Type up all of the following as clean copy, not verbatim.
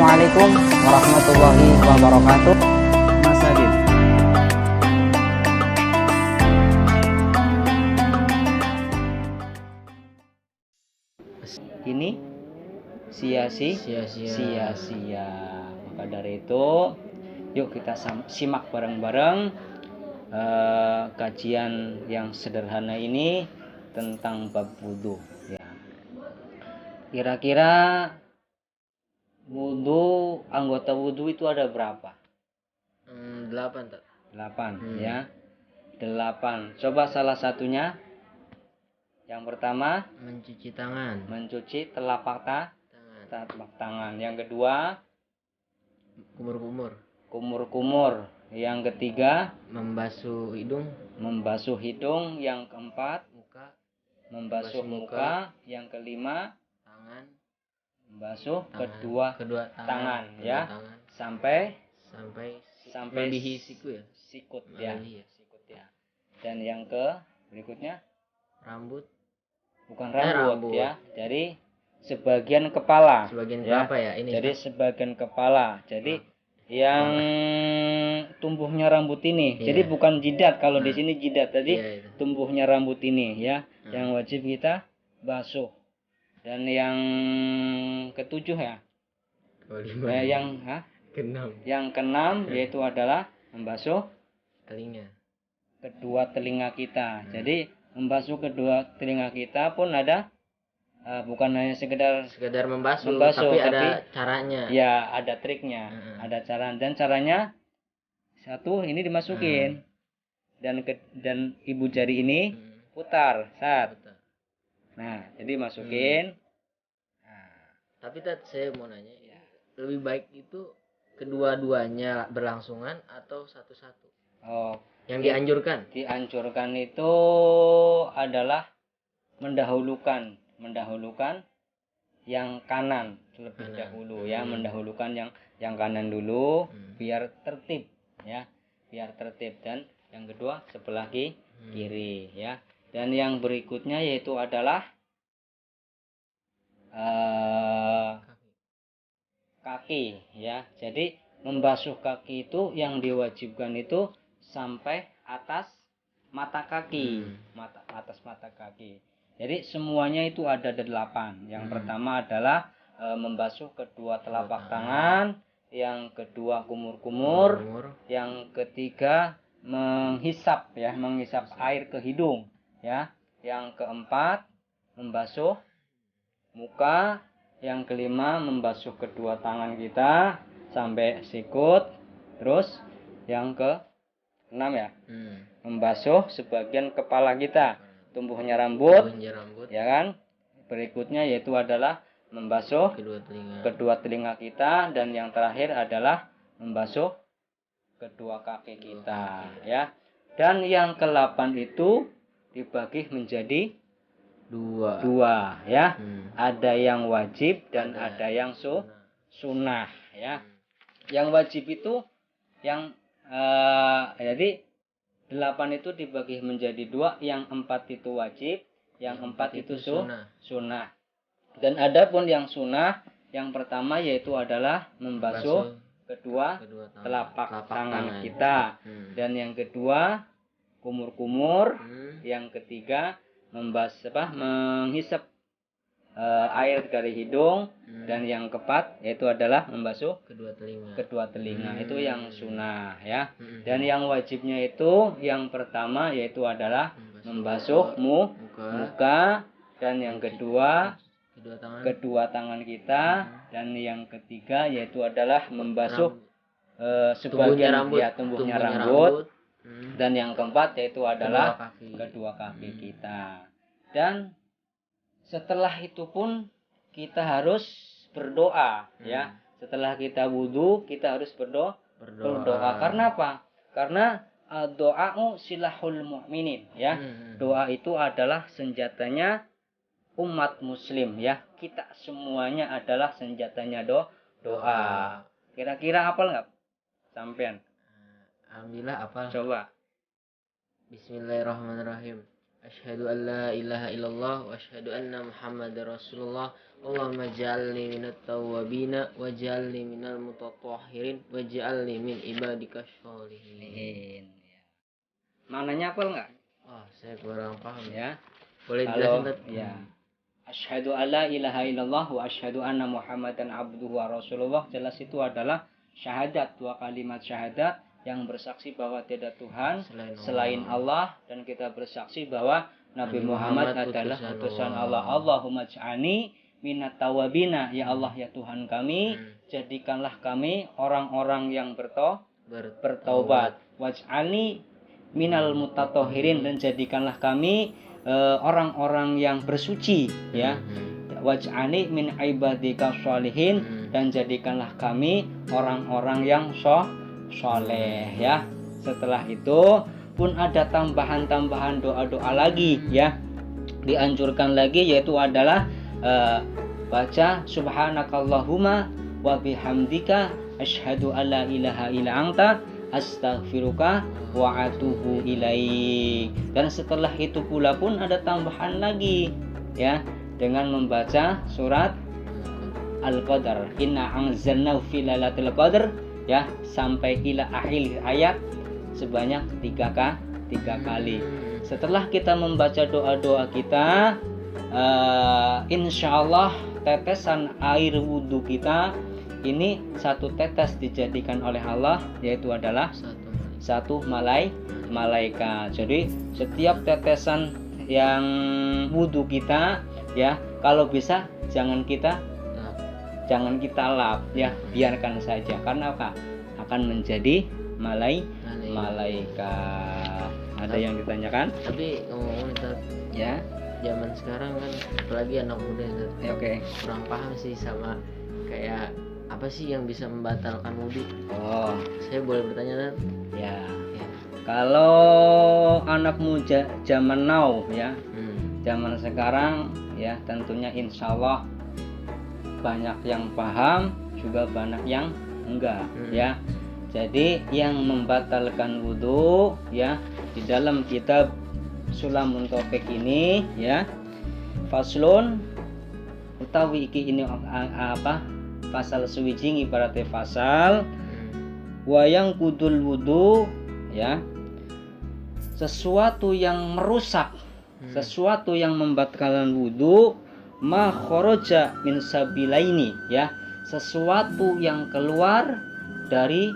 Assalamualaikum warahmatullahi wabarakatuh. Mas Adil. Ini sia-sia. Maka dari itu, yuk kita simak bareng-bareng kajian yang sederhana ini tentang bab wudhu. Ya. Kira-kira wudhu, anggota wudhu itu ada berapa? 8 tak? 8 ya. 8. Coba salah satunya. Yang pertama, Mencuci tangan. mencuci telapak tangan. Yang kedua, kumur-kumur. Yang ketiga, membasuh hidung. Yang keempat, membasuh muka. Yang kelima, Tangan. membasuh kedua tangan ya. Tangan. Sampai melebihi siku ya. Sikut ya. Melebihi ya. Sikut ya. Dan yang berikutnya, Rambut. bukan rambut ya. Jadi sebagian kepala. Apa ya ini? Jadi sebagian kepala. Jadi yang tumbuhnya rambut ini. Jadi bukan jidat. Kalau di sini jidat. Tadi tumbuhnya rambut ini ya. Yang wajib kita basuh. Dan yang ketujuh ya. Yang keenam yaitu adalah membasuh kedua telinga kita. Jadi membasuh kedua telinga kita pun ada bukan hanya sekedar membasuh, tapi ada caranya. Ya, ada triknya, ada cara, dan caranya satu ini dimasukin dan ibu jari ini putar saat. Nah, jadi masukin. Tapi saya mau nanya, lebih baik itu kedua-duanya berlangsungan atau satu-satu? Yang dianjurkan itu adalah mendahulukan yang kanan terlebih dahulu ya, mendahulukan yang kanan dulu biar tertib ya, dan yang kedua sebelah kiri ya. Dan yang berikutnya yaitu adalah kaki ya. Jadi membasuh kaki itu yang diwajibkan itu sampai atas mata kaki, atas mata kaki. Jadi semuanya itu ada 8. Yang pertama adalah membasuh kedua telapak tangan, yang kedua kumur-kumur, yang ketiga menghisap air ke hidung ya. Yang keempat membasuh muka, yang kelima membasuh kedua tangan kita sampai sikut. Terus yang keenam ya, membasuh sebagian kepala kita, tumbuhnya rambut ya kan. Berikutnya yaitu adalah membasuh kedua telinga kita, dan yang terakhir adalah membasuh kedua kaki kita ya. Dan yang ke-8 itu dibagi menjadi dua ya. Ada yang wajib dan ada yang sunnah ya. Yang wajib itu yang jadi 8 itu dibagi menjadi 2, yang 4 itu wajib, yang 4 itu sunnah. Dan ada pun yang sunnah, yang pertama yaitu adalah membasuh kedua telapak tangan kita, dan yang kedua kumur-kumur, yang ketiga menghisap air dari hidung, dan yang keempat yaitu adalah membasuh kedua telinga. Itu yang sunnah ya. Dan yang wajibnya itu yang pertama yaitu adalah membasuh muka, dan yang kedua kedua tangan kita, dan yang ketiga yaitu adalah membasuh sebagian tumbuhnya rambut, dan yang keempat yaitu adalah kedua kaki kita. Dan setelah itu pun kita harus berdoa ya. Setelah kita wudhu kita harus berdoa. Karena apa? Karena doa'u silahul mu'minin ya. Doa itu adalah senjatanya umat muslim ya. Kita semuanya adalah senjatanya doa. Kira-kira hafal nggak sampean? Alhamdulillah hafal. Coba. Bismillahirrahmanirrahim. asyhadu an la ilaha illallah wa asyhadu anna muhammadar rasulullah. Allahumma ja'alni minat tawwabina waj'alni minal mutatahhirin waj'alni min ibadikas sholihin. Maknanya apa enggak? Oh, saya kurang paham ya. Boleh jelasin? Ya. Asyhadu alla ilaha illallah wa asyhadu anna muhammadan abduhu wa rasulullah. Jelas itu adalah syahadat, 2 kalimat syahadat yang bersaksi bahwa tidak Tuhan selain Allah, dan kita bersaksi bahwa Nabi Muhammad adalah utusan Allah. Allahumma ja'alni minat tawabina, ya Allah ya Tuhan kami, jadikanlah kami orang-orang yang bertaubat. Waj'alni minal mutatahhirin, dan jadikanlah kami orang-orang yang bersuci, ya. Waj'alni min ibadika sholihin, dan jadikanlah kami orang-orang yang soleh, ya. Setelah itu pun ada tambahan-tambahan doa-doa lagi, ya. Dianjurkan lagi, yaitu adalah baca subhanakallahumma wa bihamdika asyhadu alla ilaha illa anta astaghfiruka wa atubu ilaik. Dan setelah itu pula pun ada tambahan lagi, ya, dengan membaca surat Al-Qadar, inna anzalnahu fi lailatul qadar, ya, sampai ila akhir ayat sebanyak 3 kali. Setelah kita membaca doa-doa kita, insyaallah tetesan air wudhu kita ini 1 tetes dijadikan oleh Allah, yaitu adalah 1 malaikat. Jadi setiap tetesan yang wudhu kita, ya, kalau bisa jangan kita lap, ya, biarkan saja, karena apa? Akan menjadi malaikat. Ada yang ditanyakan? Tapi ngomong-ngomong, ya, zaman sekarang kan apalagi anak muda, ya, kurang paham sih sama kayak apa sih yang bisa membatalkan wudhu. Oh, saya boleh bertanya, ya. Kalau anak muda zaman now, ya, zaman sekarang, ya, tentunya insya Allah banyak yang paham, juga banyak yang enggak, ya. Jadi yang membatalkan wudhu, ya, di dalam kitab Sulamun Topik ini, ya, faslun utawi iki ini apa? Pasal suwijing ibaratnya pasal wayang kudul wudhu, ya, sesuatu yang merusak, sesuatu yang membatalkan wudhu, ma kharaja min sabilaini, ya, sesuatu yang keluar dari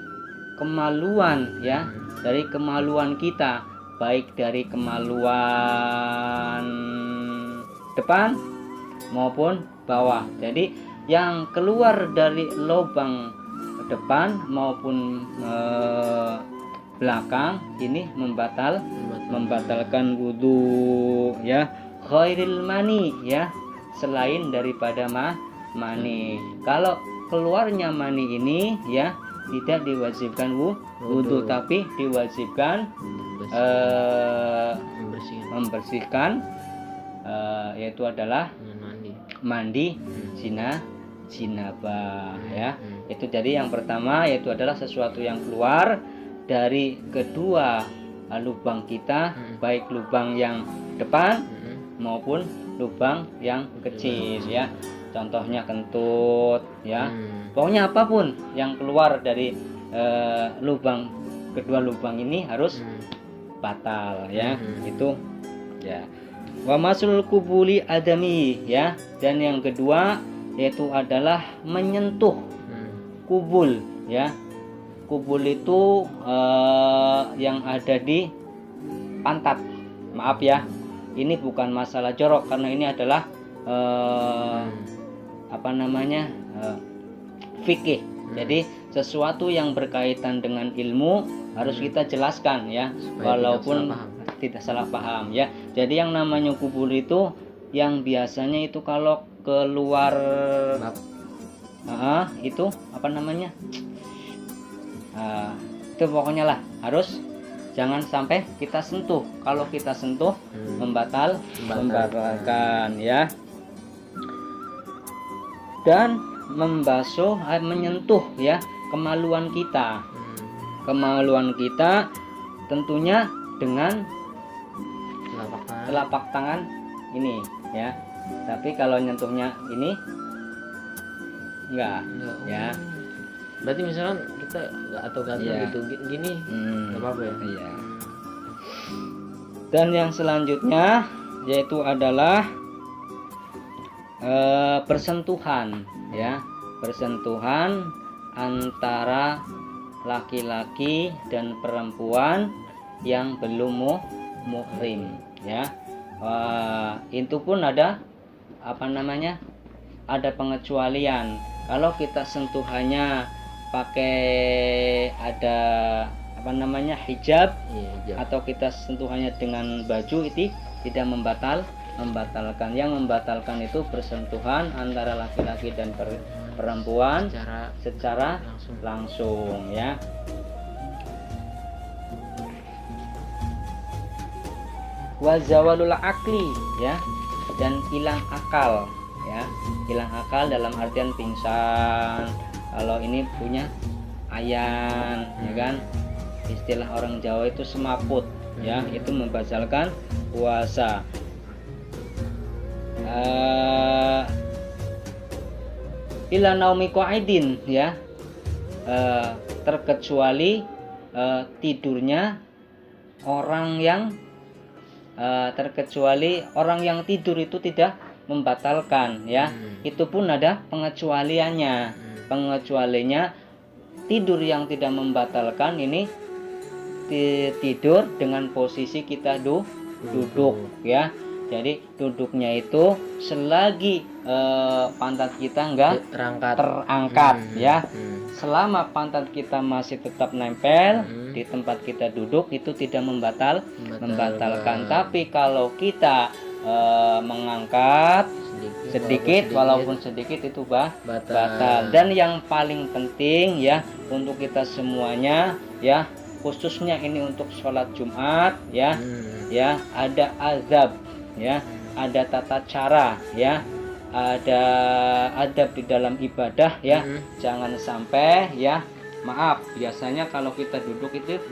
kemaluan, ya, dari kemaluan kita, baik dari kemaluan depan maupun bawah. Jadi yang keluar dari lubang depan maupun belakang ini membatalkan wudhu, ya. Khairil mani, ya, selain daripada mani. Kalau keluarnya mani ini, ya, tidak diwajibkan wudhu, tapi diwajibkan membersihkan, yaitu adalah mandi jinabah, ya. Itu jadi yang pertama, yaitu adalah sesuatu yang keluar dari kedua lubang kita, baik lubang yang depan maupun lubang yang kecil, ya. Contohnya kentut, ya. Pokoknya apapun yang keluar dari kedua lubang ini harus batal, ya. Itu, ya. Wa masul kubuli adami, ya. Dan yang kedua yaitu adalah menyentuh kubul, ya. Kubul itu yang ada di pantat. Maaf, ya. Ini bukan masalah jorok, karena ini adalah fikih. Jadi sesuatu yang berkaitan dengan ilmu harus kita jelaskan, ya, walaupun tidak salah paham, ya. Jadi yang namanya kubur itu yang biasanya itu kalau keluar itu apa namanya, itu pokoknya lah harus jangan sampai kita sentuh. Kalau kita sentuh membatalkan, ya. Dan membasuh, menyentuh, ya, kemaluan kita. Kemaluan kita tentunya dengan telapak tangan ini ya. Tapi kalau nyentuhnya ini enggak ya. Berarti misalkan kita atau gantung Iya. gitu gini nggak apa-apa ya. Iya. Dan yang selanjutnya yaitu adalah persentuhan ya, persentuhan antara laki-laki dan perempuan yang belum muhrim ya. Itu pun ada ada pengecualian. Kalau kita sentuhannya pakai ada hijab, atau kita sentuhannya dengan baju, itu tidak membatalkan. Yang membatalkan itu bersentuhan antara laki-laki dan perempuan secara langsung ya. Wa zawalul akli ya, dan hilang akal ya. Hilang akal dalam artian pingsan. Kalau ini punya ayan ya kan. Istilah orang Jawa itu semaput ya, itu membatalkan puasa. Ila naumi qaidin ya, terkecuali tidurnya orang yang tidur itu tidak membatalkan ya. Itu pun ada pengecualiannya. Pengecualiannya tidur yang tidak membatalkan ini tidur dengan posisi kita duduk ya. Jadi duduknya itu selagi pantat kita enggak terangkat ya. Selama pantat kita masih tetap nempel di tempat kita duduk, itu tidak membatalkan. Tapi kalau kita mengangkat sedikit walaupun sedikit itu batal. Dan yang paling penting ya untuk kita semuanya ya, khususnya ini untuk sholat Jumat ya, ya ada azab ya, ada tata cara ya, ada adab di dalam ibadah ya. Jangan sampai ya, maaf, biasanya kalau kita duduk itu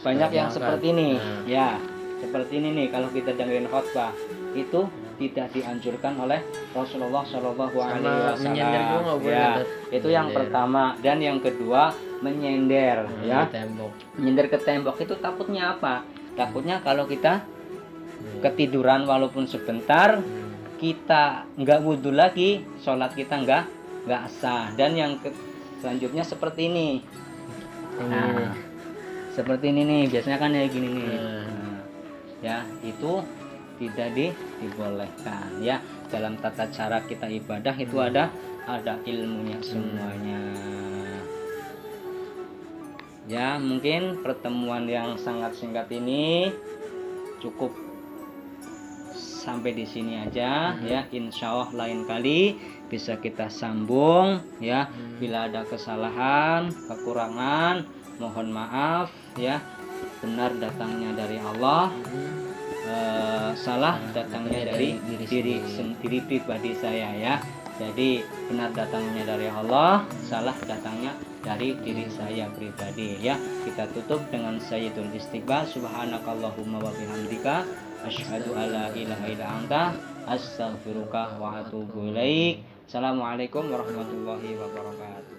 banyak yang seperti ini ya, seperti ini nih. Kalau kita dengerin khotbah itu tidak dianjurkan oleh Rasulullah Shallallahu Alaihi Wasallam ya. Itu yang pertama. Dan yang kedua, menyender ya, menyender ke tembok itu takutnya apa? Takutnya kalau kita ketiduran walaupun sebentar, kita nggak wudhu lagi, sholat kita nggak sah. Dan yang selanjutnya seperti ini. Nah, seperti ini nih, biasanya kan kayak gini nih. Ya, itu tidak dibolehkan ya. Dalam tata cara kita ibadah itu ada ilmunya semuanya. Ya, mungkin pertemuan yang sangat singkat ini cukup sampai di sini aja ya. Insya Allah lain kali bisa kita sambung ya. Bila ada kesalahan, kekurangan, mohon maaf ya. Benar datangnya dari Allah, salah datangnya dari diri sendiri pribadi saya ya. Jadi benar datangnya dari Allah, salah datangnya dari diri saya pribadi ya. Kita tutup dengan Sayyidul Istighfar. Subhanakallahumma wa bihamdika asyhadu alla ilaha illa anta astaghfiruka wa atubu ilaik. Assalamualaikum warahmatullahi wabarakatuh.